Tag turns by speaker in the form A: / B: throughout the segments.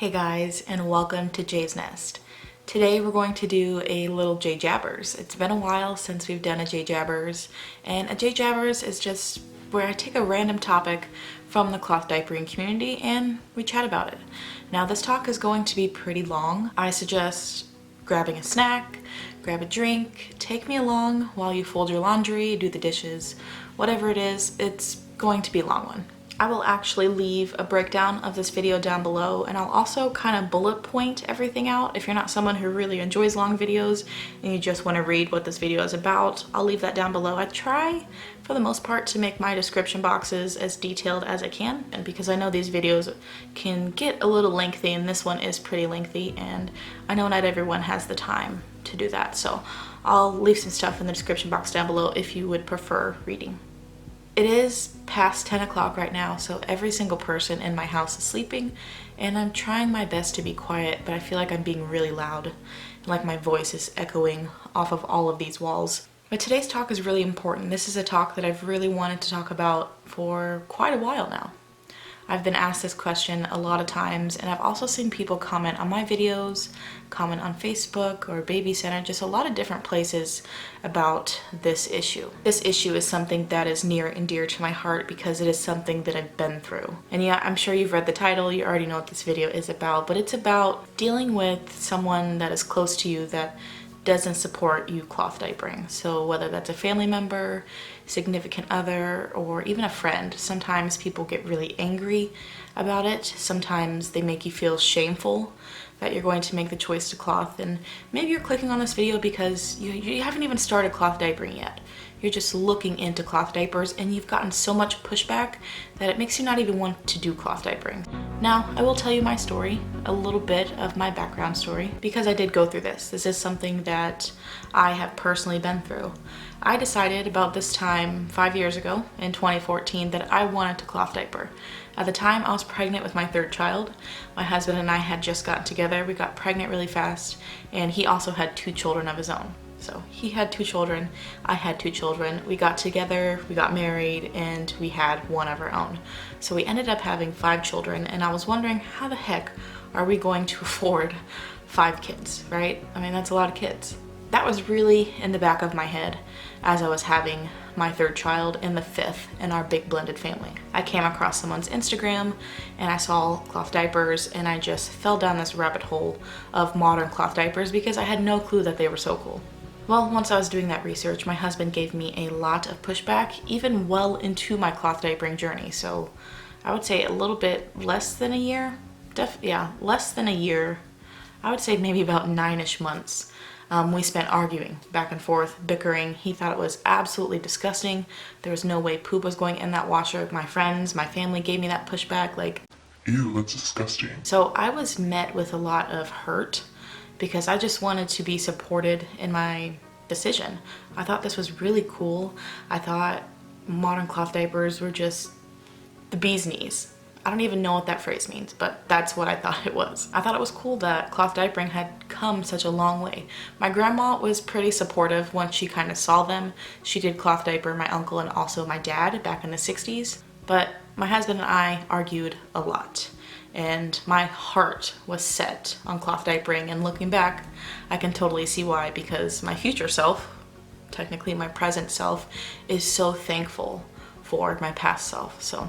A: Hey guys, and welcome to Jay's Nest. Today we're going to do a little Jay Jabbers. It's been a while since we've done a Jay Jabbers, and a Jay Jabbers is just where I take a random topic from the cloth diapering community and we chat about it. Now this talk is going to be pretty long. I suggest grabbing a snack, grab a drink, take me along while you fold your laundry, do the dishes, whatever it is, it's going to be a long one. I will actually leave a breakdown of this video down below, and I'll also kind of bullet point everything out. If you're not someone who really enjoys long videos and you just want to read what this video is about, I'll leave that down below. I try for the most part to make my description boxes as detailed as I can, and because I know these videos can get a little lengthy, and this one is pretty lengthy, and I know not everyone has the time to do that, so I'll leave some stuff in the description box down below if you would prefer reading. It is past 10 o'clock right now, so every single person in my house is sleeping, and I'm trying my best to be quiet, but I feel like I'm being really loud, and like my voice is echoing off of all of these walls. But today's talk is really important. This is a talk that I've really wanted to talk about for quite a while now. I've been asked this question a lot of times, and I've also seen people comment on my videos, comment on Facebook or Baby Center, just a lot of different places about this issue. This issue is something that is near and dear to my heart because it is something that I've been through. And yeah, I'm sure you've read the title, you already know what this video is about, but it's about dealing with someone that is close to you that doesn't support you cloth diapering. So whether that's a family member, significant other, or even a friend, sometimes people get really angry about it. Sometimes they make you feel shameful that you're going to make the choice to cloth, and maybe you're clicking on this video because you haven't even started cloth diapering yet. You're just looking into cloth diapers and you've gotten so much pushback that it makes you not even want to do cloth diapering. Now, I will tell you my story, a little bit of my background story, because I did go through this. This is something that I have personally been through. I decided about this time 5 years ago in 2014 that I wanted to cloth diaper. At the time, I was pregnant with my third child. My husband and I had just gotten together. We got pregnant really fast, and he also had 2 children of his own. So he had 2 children, I had 2 children. We got together, we got married, and we had one of our own. So we ended up having 5 children, and I was wondering, how the heck are we going to afford 5 kids, right? I mean, that's a lot of kids. That was really in the back of my head as I was having my third child and the 5th in our big blended family. I came across someone's Instagram and I saw cloth diapers, and I just fell down this rabbit hole of modern cloth diapers because I had no clue that they were so cool. Well, once I was doing that research, my husband gave me a lot of pushback, even well into my cloth diapering journey. So I would say a little bit less than a year. Less than a year. I would say maybe about 9-ish months. We spent arguing back and forth, bickering. He thought it was absolutely disgusting. There was no way poop was going in that washer. My friends, my family gave me that pushback, like,
B: ew, that's disgusting.
A: So I was met with a lot of hurt because I just wanted to be supported in my decision. I thought this was really cool. I thought modern cloth diapers were just the bee's knees. I don't even know what that phrase means, but that's what I thought it was. I thought it was cool that cloth diapering had come such a long way. My grandma was pretty supportive once she kind of saw them. She did cloth diaper my uncle and also my dad back in the 60s, but my husband and I argued a lot. And my heart was set on cloth diapering, and looking back, I can totally see why, because my future self, technically my present self, is so thankful for my past self. So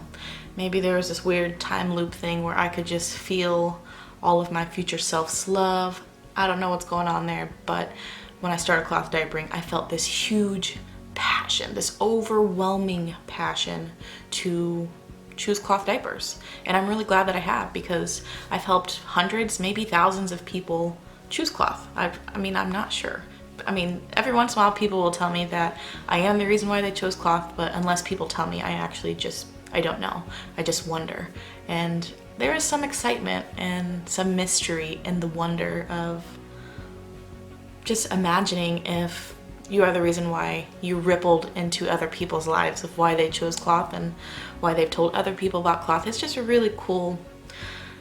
A: maybe there was this weird time loop thing where I could just feel all of my future self's love. I don't know what's going on there, but when I started cloth diapering, I felt this huge passion, this overwhelming passion to choose cloth diapers. And I'm really glad that I have, because I've helped hundreds, maybe thousands of people choose cloth. I mean, I'm not sure. I mean, every once in a while people will tell me that I am the reason why they chose cloth, but unless people tell me, I don't know. I just wonder. And there is some excitement and some mystery in the wonder of just imagining if you are the reason why you rippled into other people's lives, of why they chose cloth and why they've told other people about cloth. It's just a really cool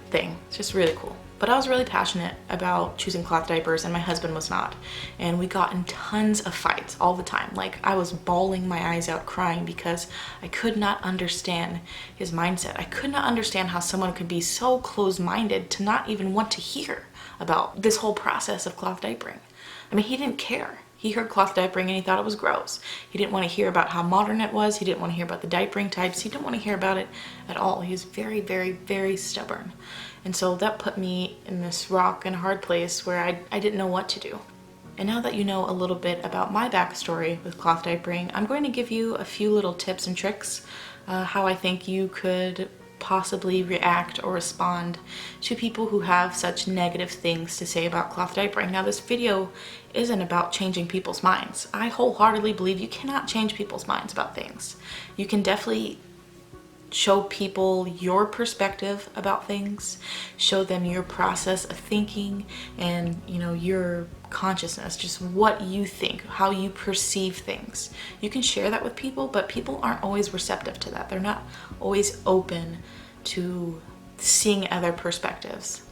A: thing. It's just really cool. But I was really passionate about choosing cloth diapers and my husband was not. And we got in tons of fights all the time. Like, I was bawling my eyes out crying because I could not understand his mindset. I could not understand how someone could be so closed-minded to not even want to hear about this whole process of cloth diapering. I mean, he didn't care. He heard cloth diapering and he thought it was gross. He didn't want to hear about how modern it was. He didn't want to hear about the diapering types. He didn't want to hear about it at all. He was very, very, very stubborn. And so that put me in this rock and hard place where I didn't know what to do. And now that you know a little bit about my backstory with cloth diapering, I'm going to give you a few little tips and tricks how I think you could possibly react or respond to people who have such negative things to say about cloth diapering. Now, this video isn't about changing people's minds. I wholeheartedly believe you cannot change people's minds about things. You can definitely show people your perspective about things, show them your process of thinking and, you know, your consciousness, just what you think, how you perceive things. You can share that with people, but people aren't always receptive to that. They're not always open to seeing other perspectives.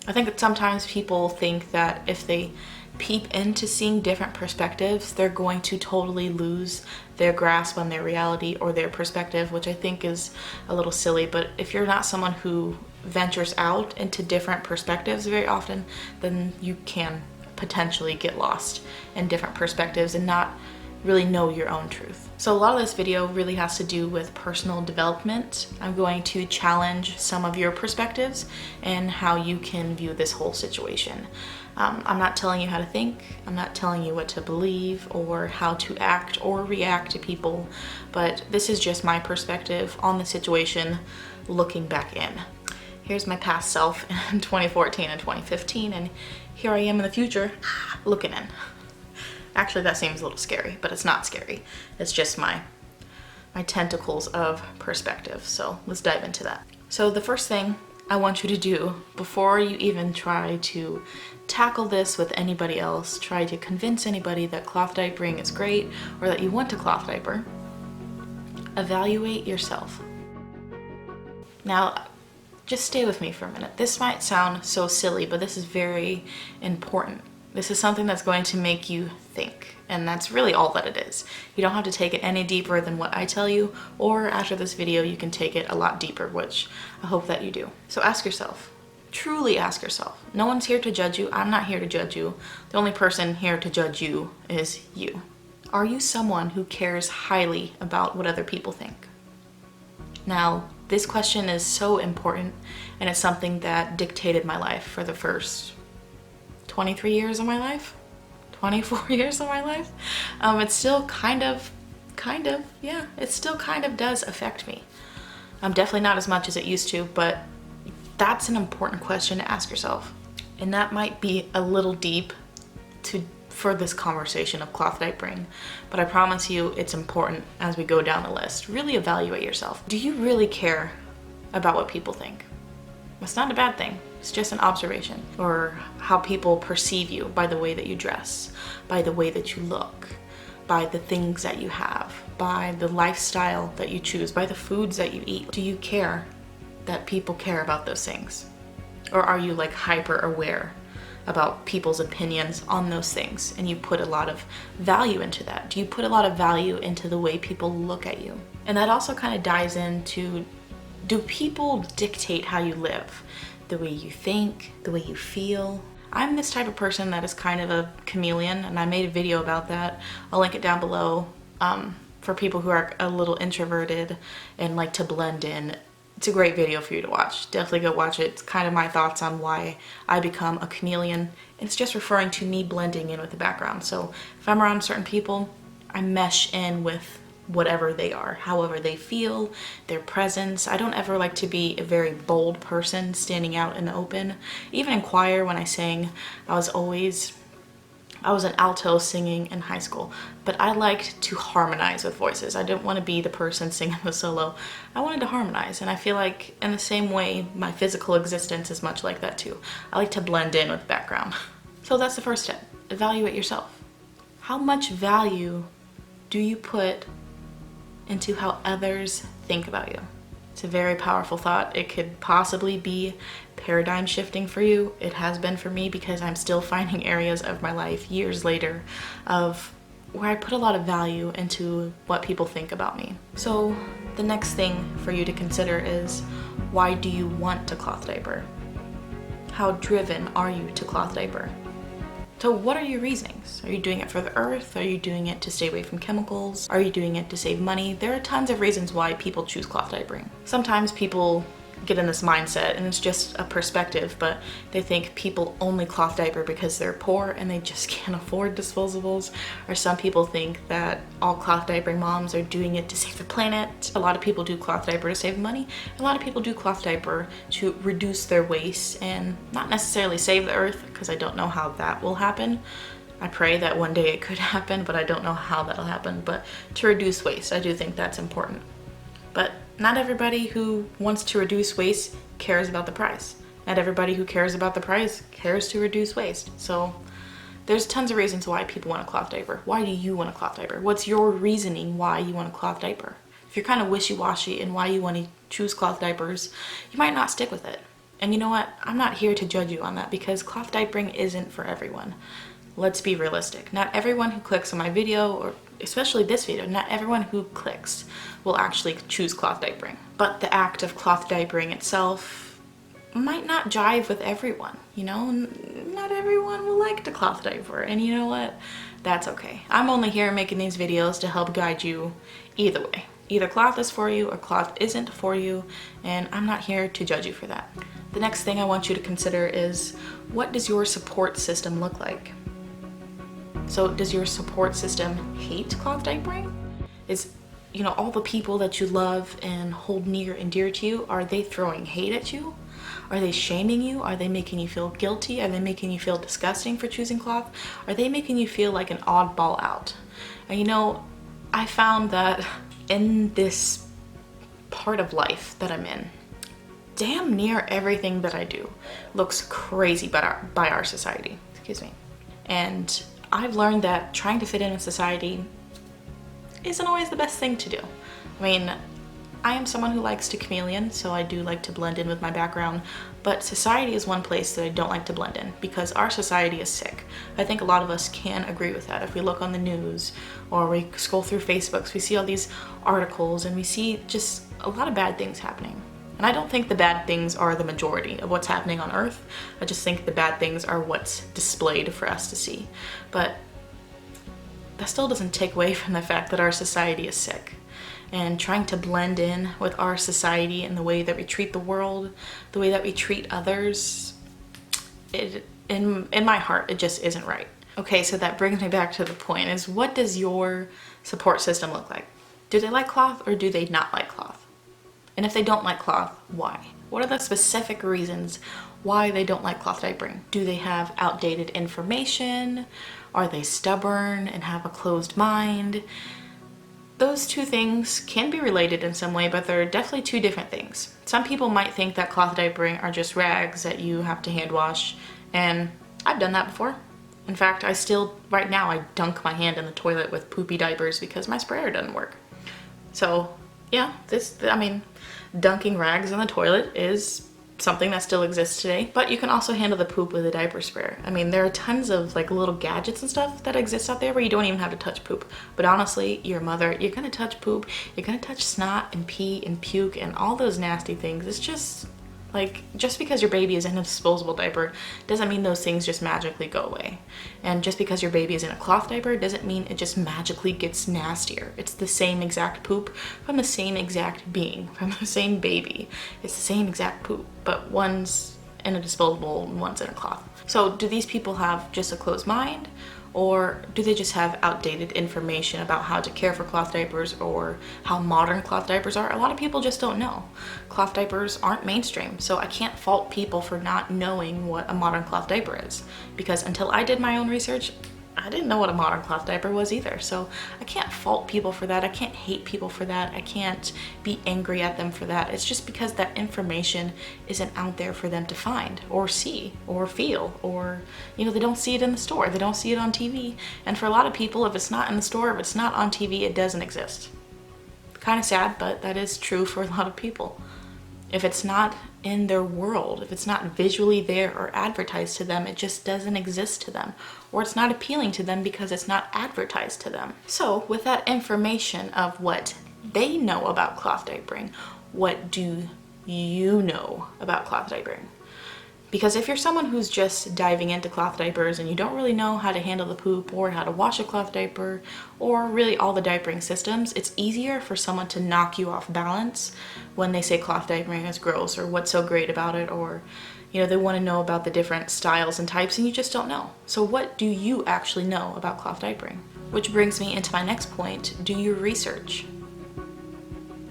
A: I think that sometimes people think that if they peep into seeing different perspectives, they're going to totally lose their grasp on their reality or their perspective, which I think is a little silly. But if you're not someone who ventures out into different perspectives very often, then you can potentially get lost in different perspectives and not really know your own truth. So a lot of this video really has to do with personal development. I'm going to challenge some of your perspectives and how you can view this whole situation. I'm not telling you how to think, I'm not telling you what to believe or how to act or react to people, but this is just my perspective on the situation looking back in. Here's my past self in 2014 and 2015, and here I am in the future looking in. Actually, that seems a little scary, but it's not scary. It's just my tentacles of perspective. So let's dive into that. So the first thing I want you to do before you even try to tackle this with anybody else, try to convince anybody that cloth diapering is great or that you want to cloth diaper, evaluate yourself. Now, just stay with me for a minute. This might sound so silly, but this is very important. This is something that's going to make you think, and that's really all that it is. You don't have to take it any deeper than what I tell you, or after this video you can take it a lot deeper, which I hope that you do. So ask yourself, truly ask yourself. No one's here to judge you. I'm not here to judge you. The only person here to judge you is you. Are you someone who cares highly about what other people think? Now, this question is so important, and it's something that dictated my life for the first 23 years of my life, 24 years of my life. It still it still kind of does affect me. Definitely not as much as it used to, but that's an important question to ask yourself. And that might be a little deep for this conversation of cloth diapering, but I promise you it's important as we go down the list. Really evaluate yourself. Do you really care about what people think? It's not a bad thing. It's just an observation. Or how people perceive you by the way that you dress, by the way that you look, by the things that you have, by the lifestyle that you choose, by the foods that you eat. Do you care that people care about those things? Or are you like hyper aware about people's opinions on those things and you put a lot of value into that? Do you put a lot of value into the way people look at you? And that also kind of dives into, do people dictate how you live? The way you think, the way you feel? I'm this type of person that is kind of a chameleon, and I made a video about that. I'll link it down below for people who are a little introverted and like to blend in. It's a great video for you to watch. Definitely go watch it. It's kind of my thoughts on why I become a chameleon. It's just referring to me blending in with the background. So if I'm around certain people, I mesh in with whatever they are, however they feel, their presence. I don't ever like to be a very bold person standing out in the open. Even in choir, when I sang, I was an alto singing in high school, but I liked to harmonize with voices. I didn't want to be the person singing the solo. I wanted to harmonize, and I feel like in the same way, my physical existence is much like that too. I like to blend in with the background. So that's the first step. Evaluate yourself. How much value do you put into how others think about you? It's a very powerful thought. It could possibly be paradigm shifting for you. It has been for me because I'm still finding areas of my life years later of where I put a lot of value into what people think about me. So the next thing for you to consider is, why do you want to cloth diaper? How driven are you to cloth diaper? So what are your reasonings? Are you doing it for the earth? Are you doing it to stay away from chemicals? Are you doing it to save money? There are tons of reasons why people choose cloth diapering. Sometimes people get in this mindset, and it's just a perspective, but they think people only cloth diaper because they're poor and they just can't afford disposables. Or some people think that all cloth diapering moms are doing it to save the planet. A lot of people do cloth diaper to save money. A lot of people do cloth diaper to reduce their waste and not necessarily save the earth, because I don't know how that will happen. I pray that one day it could happen, but I don't know how that'll happen. But to reduce waste, I do think that's important. But not everybody who wants to reduce waste cares about the price. Not everybody who cares about the price cares to reduce waste. So there's tons of reasons why people want a cloth diaper. Why do you want a cloth diaper? What's your reasoning why you want a cloth diaper? If you're kind of wishy-washy in why you want to choose cloth diapers, you might not stick with it. And you know what? I'm not here to judge you on that, because cloth diapering isn't for everyone. Let's be realistic. Not everyone who clicks on my video, or especially this video, not everyone who clicks will actually choose cloth diapering. But the act of cloth diapering itself might not jive with everyone, you know? Not everyone will like to cloth diaper, and you know what? That's okay. I'm only here making these videos to help guide you either way. Either cloth is for you or cloth isn't for you, and I'm not here to judge you for that. The next thing I want you to consider is, what does your support system look like? So does your support system hate cloth diapering? Is, you know, all the people that you love and hold near and dear to you, are they throwing hate at you? Are they shaming you? Are they making you feel guilty? Are they making you feel disgusting for choosing cloth? Are they making you feel like an oddball out? And you know, I found that in this part of life that I'm in, damn near everything that I do looks crazy by our society. Excuse me. And I've learned that trying to fit in with society isn't always the best thing to do. I mean, I am someone who likes to chameleon, so I do like to blend in with my background, but society is one place that I don't like to blend in, because our society is sick. I think a lot of us can agree with that. If we look on the news or we scroll through Facebook, we see all these articles and we see just a lot of bad things happening. And I don't think the bad things are the majority of what's happening on Earth. I just think the bad things are what's displayed for us to see. But that still doesn't take away from the fact that our society is sick. And trying to blend in with our society and the way that we treat the world, the way that we treat others, in my heart, it just isn't right. Okay, so that brings me back to the point, is what does your support system look like? Do they like cloth or do they not like cloth? And if they don't like cloth, why? What are the specific reasons why they don't like cloth diapering? Do they have outdated information? Are they stubborn and have a closed mind? Those two things can be related in some way, but they're definitely two different things. Some people might think that cloth diapering are just rags that you have to hand wash, and I've done that before. In fact, right now I dunk my hand in the toilet with poopy diapers because my sprayer doesn't work. So yeah, dunking rags in the toilet is something that still exists today, but you can also handle the poop with a diaper sprayer. I mean, there are tons of like little gadgets and stuff that exist out there where you don't even have to touch poop. But honestly, your mother, you're gonna touch poop, you're gonna touch snot and pee and puke and all those nasty things. It's just like, just because your baby is in a disposable diaper doesn't mean those things just magically go away. And just because your baby is in a cloth diaper doesn't mean it just magically gets nastier. It's the same exact poop from the same exact being, from the same baby. It's the same exact poop, but one's in a disposable and one's in a cloth. So do these people have just a closed mind? Or do they just have outdated information about how to care for cloth diapers or how modern cloth diapers are? A lot of people just don't know. Cloth diapers aren't mainstream, so I can't fault people for not knowing what a modern cloth diaper is. Because until I did my own research, I didn't know what a modern cloth diaper was either. So I can't fault people for that. I can't hate people for that. I can't be angry at them for that. It's just because that information isn't out there for them to find or see or feel, or, you know, they don't see it in the store. They don't see it on TV. And for a lot of people, if it's not in the store, if it's not on TV, it doesn't exist. Kind of sad, but that is true for a lot of people. If it's not in their world, if it's not visually there or advertised to them, it just doesn't exist to them. Or it's not appealing to them because it's not advertised to them. So with that information of what they know about cloth diapering, what do you know about cloth diapering? Because if you're someone who's just diving into cloth diapers and you don't really know how to handle the poop or how to wash a cloth diaper or really all the diapering systems, it's easier for someone to knock you off balance when they say cloth diapering is gross or what's so great about it, or they want to know about the different styles and types and you just don't know. So what do you actually know about cloth diapering? Which brings me into my next point: do your research.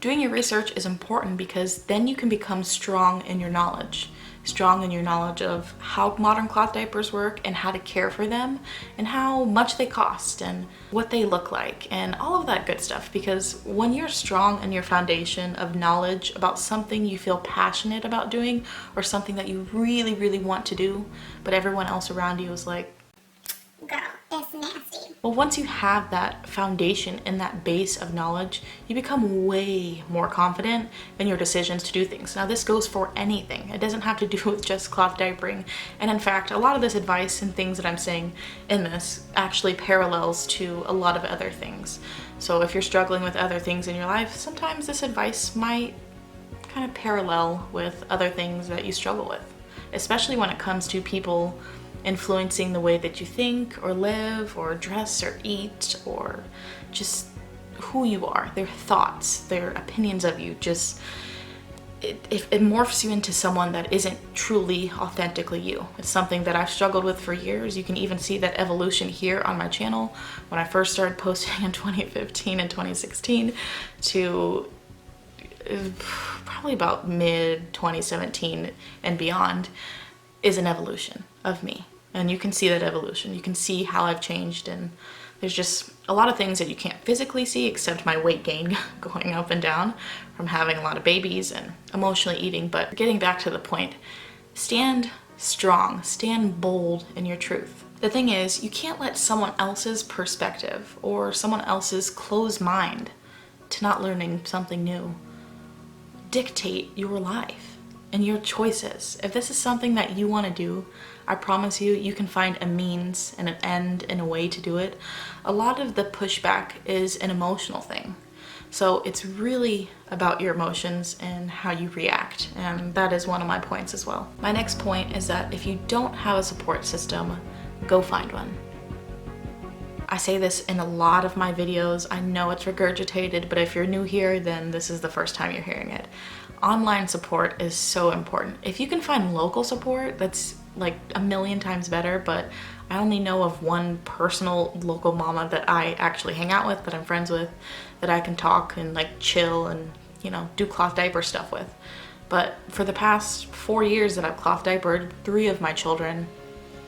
A: Doing your research is important because then you can become strong in your knowledge. Strong in your knowledge of how modern cloth diapers work and how to care for them and how much they cost and what they look like and all of that good stuff. Because when you're strong in your foundation of knowledge about something you feel passionate about doing or something that you really, really want to do, but everyone else around you is like, girl, that's nasty. Well, once you have that foundation and that base of knowledge, you become way more confident in your decisions to do things. Now, this goes for anything. It doesn't have to do with just cloth diapering. And in fact, a lot of this advice and things that I'm saying in this actually parallels to a lot of other things. So if you're struggling with other things in your life, sometimes this advice might kind of parallel with other things that you struggle with, especially when it comes to people influencing the way that you think or live or dress or eat or just who you are, their thoughts, their opinions of you. Just it morphs you into someone that isn't truly authentically you. It's something that I've struggled with for years. You can even see that evolution here on my channel when I first started posting in 2015 and 2016 to probably about mid 2017 and beyond is an evolution of me. And you can see that evolution. You can see how I've changed, and there's just a lot of things that you can't physically see except my weight gain going up and down from having a lot of babies and emotionally eating. But getting back to the point, stand strong, stand bold in your truth. The thing is, you can't let someone else's perspective or someone else's closed mind to not learning something new dictate your life and your choices. If this is something that you want to do, I promise you, you can find a means and an end and a way to do it. A lot of the pushback is an emotional thing. So it's really about your emotions and how you react. And that is one of my points as well. My next point is that if you don't have a support system, go find one. I say this in a lot of my videos. I know it's regurgitated, but if you're new here, then this is the first time you're hearing it. Online support is so important. If you can find local support, that's like a million times better, but I only know of one personal local mama that I actually hang out with, that I'm friends with, that I can talk and like chill and, do cloth diaper stuff with. But for the past 4 years that I've cloth diapered 3 of my children,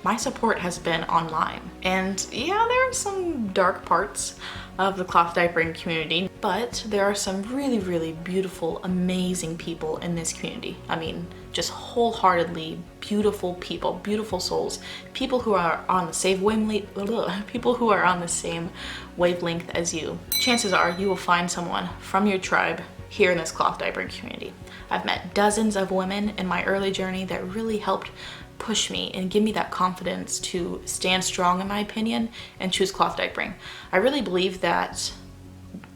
A: my support has been online. And yeah, there are some dark parts of the cloth diapering community, but there are some really, really beautiful, amazing people in this community. I mean, just wholeheartedly beautiful people, beautiful souls, people who are on the same wavelength as you. Chances are you will find someone from your tribe here in this cloth diapering community. I've met dozens of women in my early journey that really helped push me and give me that confidence to stand strong, in my opinion, and choose cloth diapering. I really believe that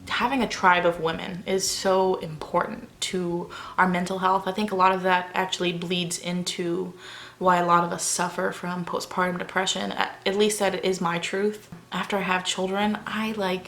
A: having a tribe of women is so important to our mental health. I think a lot of that actually bleeds into why a lot of us suffer from postpartum depression. At least that is my truth. After I have children, I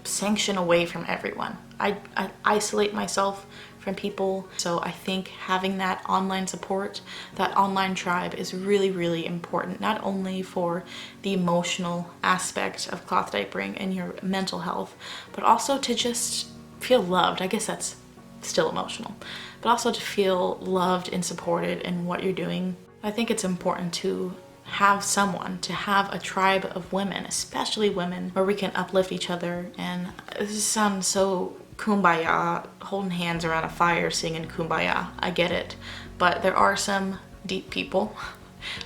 A: sanction away from everyone. I isolate myself from people. So I think having that online support, that online tribe is really, really important, not only for the emotional aspect of cloth diapering and your mental health, but also to just feel loved. I guess that's still emotional, but also to feel loved and supported in what you're doing. I think it's important to have someone, to have a tribe of women, especially women, where we can uplift each other. And this sounds so kumbaya, holding hands around a fire singing kumbaya. I get it, but there are some deep people.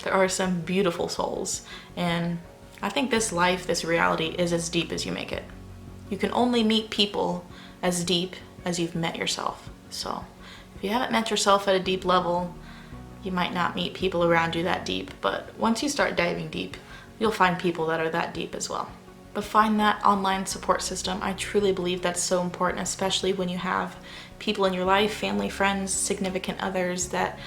A: There are some beautiful souls, and I think this life, this reality is as deep as you make it. You can only meet people as deep as you've met yourself. So if you haven't met yourself at a deep level, you might not meet people around you that deep, but once you start diving deep, you'll find people that are that deep as well. But find that online support system. I truly believe that's so important, especially when you have people in your life, family, friends, significant others that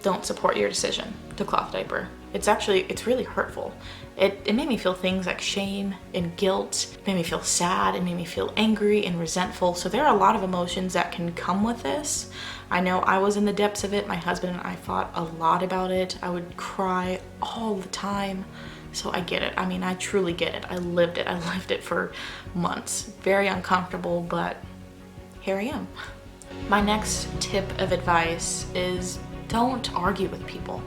A: don't support your decision to cloth diaper. It's really hurtful. It made me feel things like shame and guilt. It made me feel sad. It made me feel angry and resentful. So there are a lot of emotions that can come with this. I know I was in the depths of it. My husband and I fought a lot about it. I would cry all the time. So I get it. I mean, I truly get it. I lived it. I lived it for months. Very uncomfortable, but here I am. My next tip of advice is don't argue with people.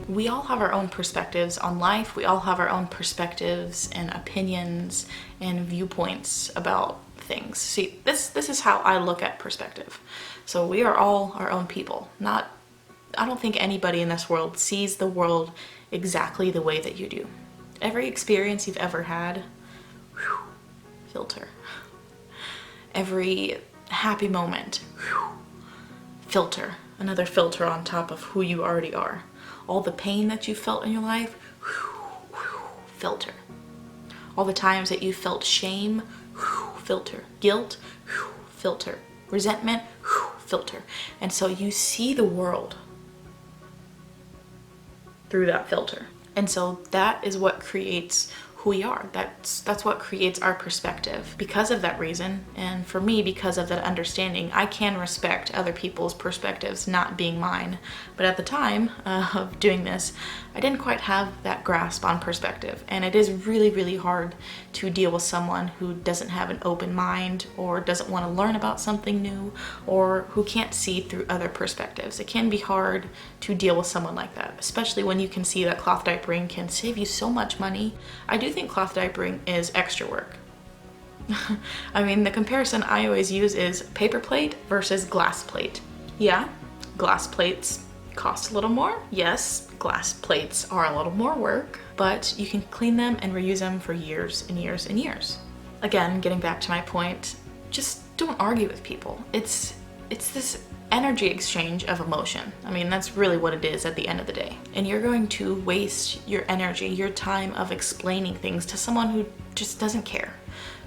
A: We all have our own perspectives on life. We all have our own perspectives and opinions and viewpoints about things. See, this is how I look at perspective. So we are all our own people. I don't think anybody in this world sees the world exactly the way that you do. Every experience you've ever had, filter. Every happy moment, filter. Another filter on top of who you already are. All the pain that you felt in your life, filter. All the times that you felt shame, filter. Guilt, filter. Resentment, filter. And so you see the world through that filter. And so that is what creates who we are. That's what creates our perspective. Because of that reason, and for me, because of that understanding, I can respect other people's perspectives not being mine. But at the time of doing this, I didn't quite have that grasp on perspective. And it is really, really hard to deal with someone who doesn't have an open mind or doesn't want to learn about something new or who can't see through other perspectives. It can be hard to deal with someone like that, especially when you can see that cloth diapering can save you so much money. I do think cloth diapering is extra work. I mean, the comparison I always use is paper plate versus glass plate. Yeah, glass plates cost a little more. Yes, glass plates are a little more work, but you can clean them and reuse them for years and years and years. Again, getting back to my point, just don't argue with people. It's this energy exchange of emotion. I mean, that's really what it is at the end of the day. And you're going to waste your energy, your time of explaining things to someone who just doesn't care,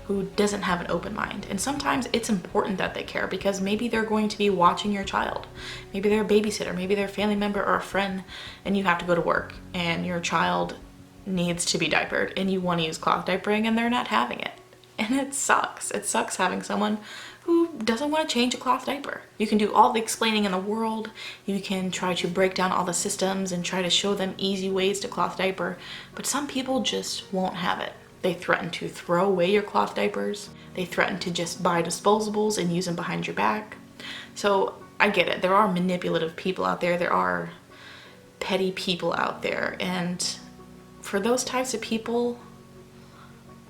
A: who doesn't have an open mind. And sometimes it's important that they care because maybe they're going to be watching your child. Maybe they're a babysitter, maybe they're a family member or a friend, and you have to go to work and your child needs to be diapered and you want to use cloth diapering and they're not having it. And it sucks. It sucks having someone who doesn't want to change a cloth diaper. You can do all the explaining in the world. You can try to break down all the systems and try to show them easy ways to cloth diaper, but some people just won't have it. They threaten to throw away your cloth diapers. They threaten to just buy disposables and use them behind your back. So I get it. There are manipulative people out there. There are petty people out there. And for those types of people,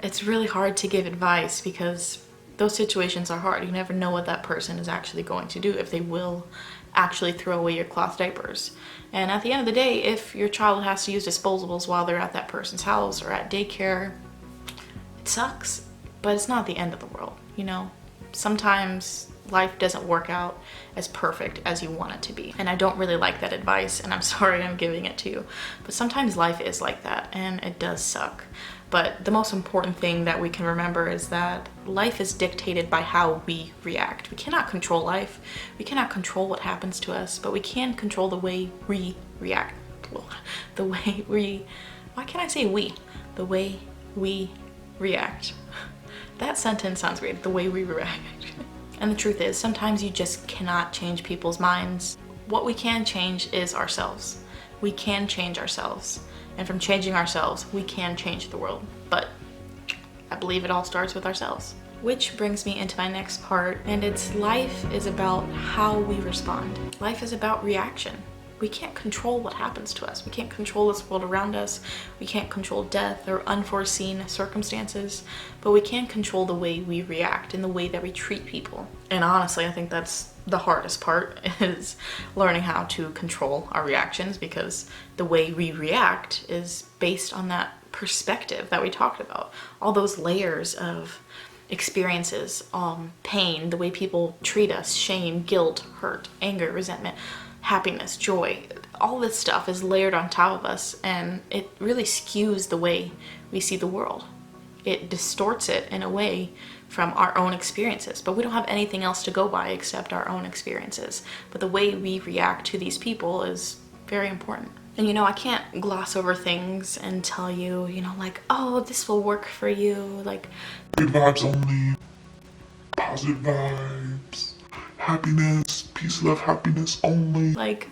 A: it's really hard to give advice because those situations are hard. You never know what that person is actually going to do, if they will actually throw away your cloth diapers. And at the end of the day, if your child has to use disposables while they're at that person's house or at daycare, it sucks, but it's not the end of the world, you know? Sometimes life doesn't work out as perfect as you want it to be. And I don't really like that advice, and I'm sorry I'm giving it to you. But sometimes life is like that, and it does suck. But the most important thing that we can remember is that life is dictated by how we react. We cannot control life. We cannot control what happens to us, but we can control the way we react. The way we, why can't I say we? The way we react. That sentence sounds weird, the way we react. And the truth is, sometimes you just cannot change people's minds. What we can change is ourselves. We can change ourselves. And from changing ourselves, we can change the world. But I believe it all starts with ourselves. Which brings me into my next part, and it's life is about how we respond. Life is about reaction. We can't control what happens to us. We can't control this world around us. We can't control death or unforeseen circumstances, but we can control the way we react and the way that we treat people. And honestly, I think that's the hardest part, is learning how to control our reactions, because the way we react is based on that perspective that we talked about. All those layers of experiences, pain, the way people treat us, shame, guilt, hurt, anger, resentment, happiness, joy, all this stuff is layered on top of us, and it really skews the way we see the world. It distorts it in a way from our own experiences, but we don't have anything else to go by except our own experiences. But the way we react to these people is very important. And I can't gloss over things and tell you, like, oh, this will work for you, like
B: good vibes only, positive vibes, happiness, peace, love, happiness only.
A: Like,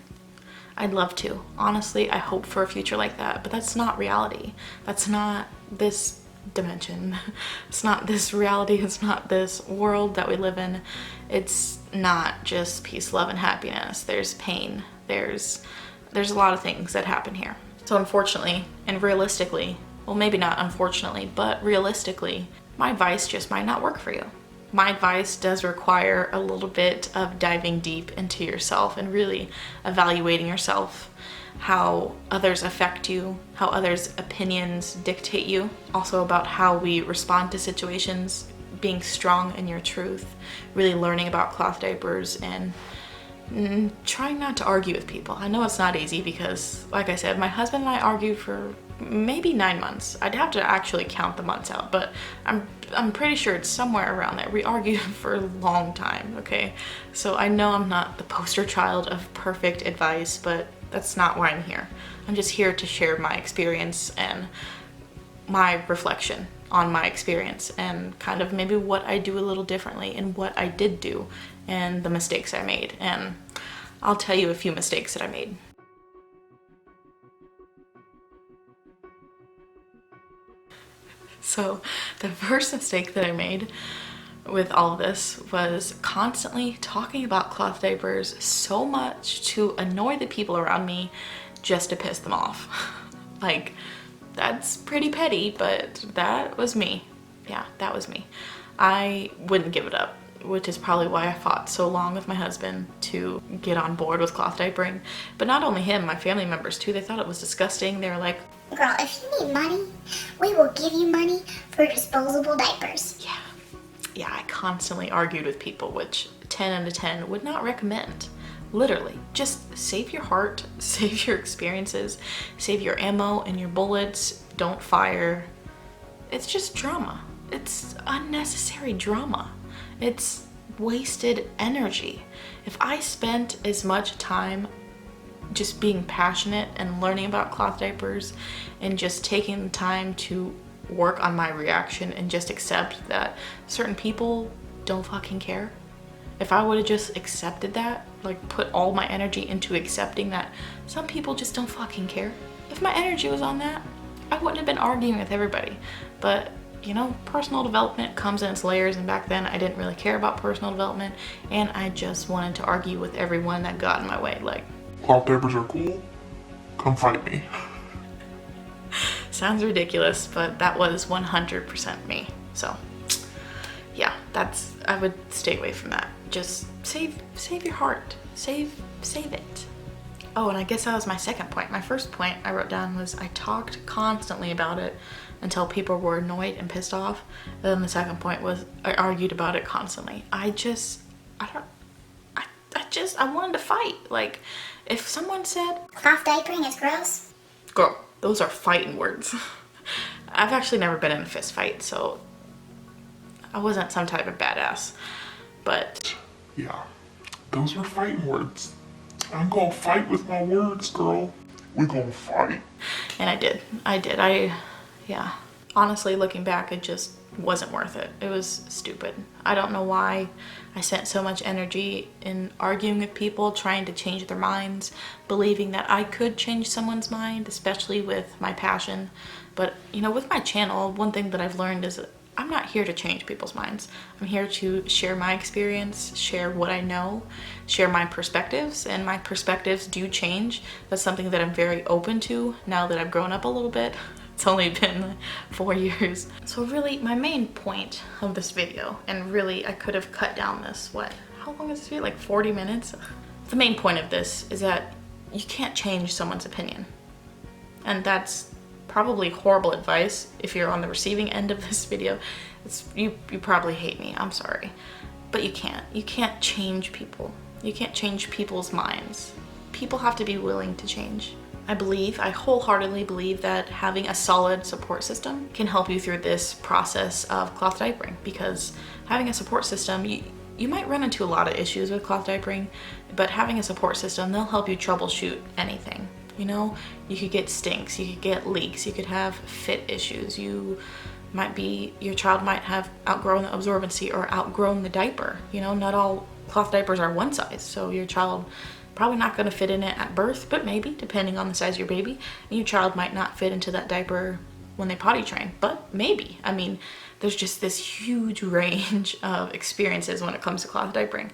A: I'd love to. Honestly, I hope for a future like that, but that's not reality. That's not this dimension. It's not this reality. It's not this world that we live in. It's not just peace, love, and happiness. There's pain. There's a lot of things that happen here. So unfortunately and realistically, well, maybe not unfortunately, but realistically, my advice just might not work for you. My advice does require a little bit of diving deep into yourself and really evaluating yourself, how others affect you, how others' opinions dictate you, also about how we respond to situations, being strong in your truth, really learning about cloth diapers, and trying not to argue with people. I know it's not easy because, like I said, my husband and I argued for maybe 9 months. I'd have to actually count the months out, but I'm pretty sure it's somewhere around there. We argued for a long time, okay? So I know I'm not the poster child of perfect advice, but that's not why I'm here. I'm just here to share my experience and my reflection on my experience and kind of maybe what I do a little differently and what I did do and the mistakes I made. And I'll tell you a few mistakes that I made. So the first mistake that I made with all of this was constantly talking about cloth diapers so much to annoy the people around me just to piss them off. Like, that's pretty petty, but that was me. Yeah, that was me. I wouldn't give it up, which is probably why I fought so long with my husband to get on board with cloth diapering. But not only him, my family members too. They thought it was disgusting. They were like,
C: girl, if you need money, we will give you money for disposable diapers.
A: Yeah, I constantly argued with people, which 10 out of 10 would not recommend. Literally, just save your heart, save your experiences, save your ammo and your bullets, don't fire. It's just drama. It's unnecessary drama. It's wasted energy. If I spent as much time just being passionate and learning about cloth diapers and just taking the time to work on my reaction and just accept that certain people don't fucking care, if I would have just accepted that, like put all my energy into accepting that some people just don't fucking care, if my energy was on that, I wouldn't have been arguing with everybody. But personal development comes in its layers, and back then I didn't really care about personal development, and I just wanted to argue with everyone that got in my way. Like,
B: cloth diapers are cool, come fight me.
A: Sounds ridiculous, but that was 100% me. So yeah, I would stay away from that. Just save your heart. Save it. Oh, and I guess that was my second point. My first point I wrote down was I talked constantly about it until people were annoyed and pissed off. And then the second point was I argued about it constantly. I wanted to fight. Like, if someone said
C: Cloth diapering is gross.
A: Girl, those are fighting words. I've actually never been in a fist fight, so I wasn't some type of badass. But
B: yeah, those are fighting words. I'm gonna fight with my words, girl. We're gonna fight.
A: And I did. Yeah. Honestly, looking back, it just wasn't worth it. It was stupid. I don't know why I spent so much energy in arguing with people, trying to change their minds, believing that I could change someone's mind, especially with my passion. But, with my channel, one thing that I've learned is that I'm not here to change people's minds. I'm here to share my experience, share what I know, share my perspectives, and my perspectives do change. That's something that I'm very open to now that I've grown up a little bit. It's only been 4 years. So really, my main point of this video, and really I could have cut down this, how long is this video? Like 40 minutes? The main point of this is that you can't change someone's opinion. And that's probably horrible advice. If you're on the receiving end of this video, you probably hate me, I'm sorry. But you can't change people. You can't change people's minds. People have to be willing to change. I wholeheartedly believe that having a solid support system can help you through this process of cloth diapering, because having a support system, you might run into a lot of issues with cloth diapering, but having a support system, they'll help you troubleshoot anything. You know, you could get stinks, you could get leaks, you could have fit issues, your child might have outgrown the absorbency or outgrown the diaper. You know, not all cloth diapers are one size, so your child probably not going to fit in it at birth, but maybe, depending on the size of your baby. And your child might not fit into that diaper when they potty train, but maybe. I mean, there's just this huge range of experiences when it comes to cloth diapering.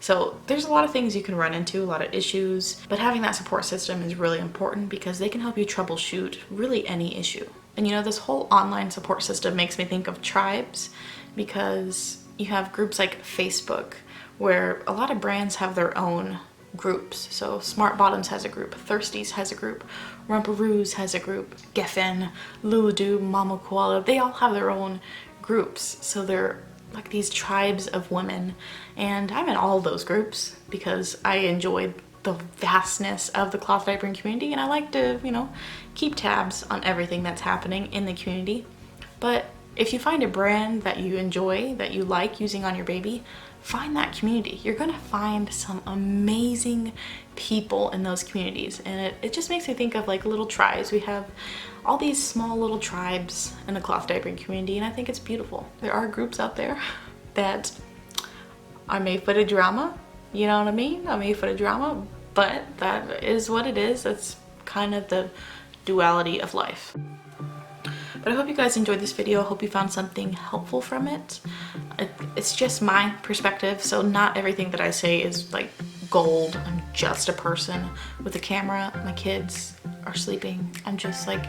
A: So there's a lot of things you can run into, a lot of issues, but having that support system is really important because they can help you troubleshoot really any issue. And you know, this whole online support system makes me think of tribes, because you have groups like Facebook where a lot of brands have their own groups. So Smart Bottoms has a group, Thirsties has a group, Rumparoos has a group, Geffen, Lulu, Mama Koala, they all have their own groups. So they're like these tribes of women, and I'm in all of those groups because I enjoy the vastness of the cloth diapering community, and I like to, you know, keep tabs on everything that's happening in the community. But if you find a brand that you enjoy, that you like using on your baby, find that community. You're gonna find some amazing people in those communities, and it just makes me think of like little tribes. We have all these small little tribes in the cloth diapering community, and I think it's beautiful. There are groups out there that are made for the drama, you know what I mean? Are made for the drama, but that is what it is. That's kind of the duality of life. But I hope you guys enjoyed this video. I hope you found something helpful from it. It's just my perspective, so not everything that I say is like gold. I'm just a person with a camera. My kids are sleeping. I'm just like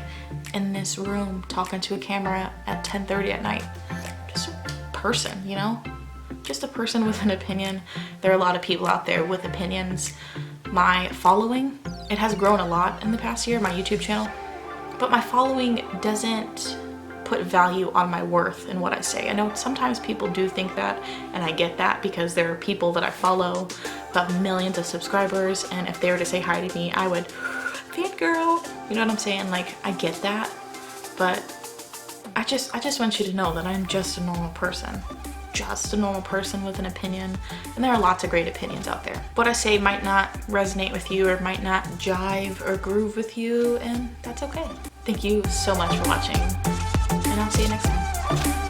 A: in this room talking to a camera at 10:30 at night. Just a person, you know? Just a person with an opinion. There are a lot of people out there with opinions. My following, it has grown a lot in the past year, my YouTube channel. But my following doesn't put value on my worth in what I say. I know sometimes people do think that, and I get that, because there are people that I follow who have millions of subscribers, and if they were to say hi to me, I would fangirl. You know what I'm saying? Like, I get that, but I just want you to know that I'm just a normal person. Just a normal person with an opinion, and there are lots of great opinions out there. What I say might not resonate with you, or might not jive or groove with you, and that's okay. Thank you so much for watching, and I'll see you next time.